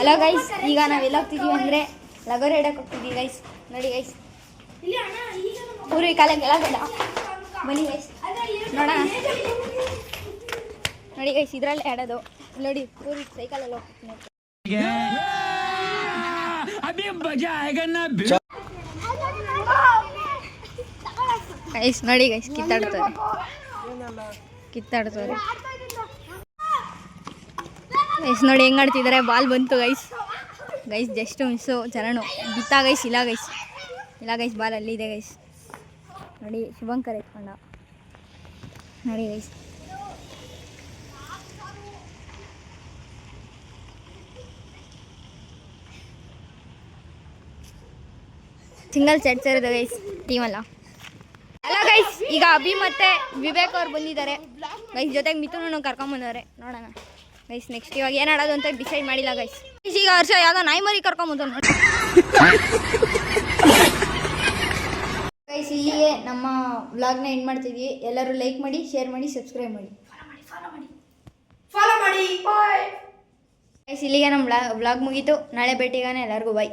Hello guys, ಈಗ ನಾವೆಲ್ಲ ಹೋಗ್ತಿದ್ದೀವಿ ಅಂದರೆ ಲಗೋರಿ ಆಡಕ್ಕೆ ಹೋಗ್ತಿದ್ದೀವಿ ಗೈಸ್. ನೋಡಿ ಗೈಸ್, ಊರಿಗೆ ಕಾಲಕ್ಕೆಲ್ಲ ಬೇಡ, ಬನ್ನಿ ಗೈಸ್ ನೋಡೋಣ. ನೋಡಿ ಗೈಸ್, ಇದರಲ್ಲೇ ಆಡೋದು. ನೋಡಿ ಊರಿಗೆ ಸೈಕಲಲ್ಲಿ ಹೋಗ್ತೀನಿ ಗೈಸ್. ನೋಡಿ ಗೈಸ್, ಕಿತ್ತಾಡ್ತಾರೆ ಗೈಸ್. ನೋಡಿ ಹೆಂಗೆ ಆಡ್ತಿದ್ದಾರೆ. ಬಾಲ್ ಬಂತು ಗೈಸ್. Just miss. ಚರಣು ಬಿತ್ತಾ ಗೈಸ್. ಇಲ್ಲ ಗೈಸ್ ಬಾಲ್ ಅಲ್ಲಿದೆ ಗೈಸ್. ನೋಡಿ ಶುಭಂಕರ್ ಎತ್ಕೊಂಡ. ನೋಡಿ ಗೈಸ್, ಸಿಂಗಲ್ ಸೆಟ್ ಸೇರಿದೆ ಗೈಸ್ ಟೀಮಲ್ಲ. ಅಲ್ಲ ಗೈಸ್, ಈಗ ಅಭಿ ಮತ್ತೆ ವಿವೇಕ್ ಅವ್ರು ಬಂದಿದ್ದಾರೆ ಗೈಸ್. ಜೊತೆಗೆ ಮಿಥುನನ್ನು ಕರ್ಕೊಂಬಂದವ್ರೆ. ನೋಡೋಣ ಗೈಸ್ ನೆಕ್ಸ್ಟ್ ಇವಾಗ ಏನು ಆಡೋದು ಅಂತ ಡಿಸೈಡ್ ಮಾಡಿಲ್ಲ ಗೈಸ್. ಈಗ ಹರ್ಷ ಯಾವುದೋ ನಾಯಿ ಮರಿ ಕರ್ಕೊಂಬಂದ ನೋಡಿ ಗೈಸ್. ಇಲ್ಲಿಗೆ ನಮ್ಮ ವ್ಲಾಗ್ನ ಎಂಡ್ ಮಾಡ್ತಿದ್ವಿ. ಎಲ್ಲರೂ ಲೈಕ್ ಮಾಡಿ, ಶೇರ್ ಮಾಡಿ, ಸಬ್ಸ್ಕ್ರೈಬ್ ಮಾಡಿ, ಫಾಲೋ ಮಾಡಿ. ಗೈಸ್ ಇಲ್ಲಿಗೆ ನಮ್ಮ ವ್ಲಾಗ್ ಮುಗೀತು. ನಾಳೆ ಭೇಟಿಗಾನೆ. ಎಲ್ಲರಿಗೂ ಬಾಯ್.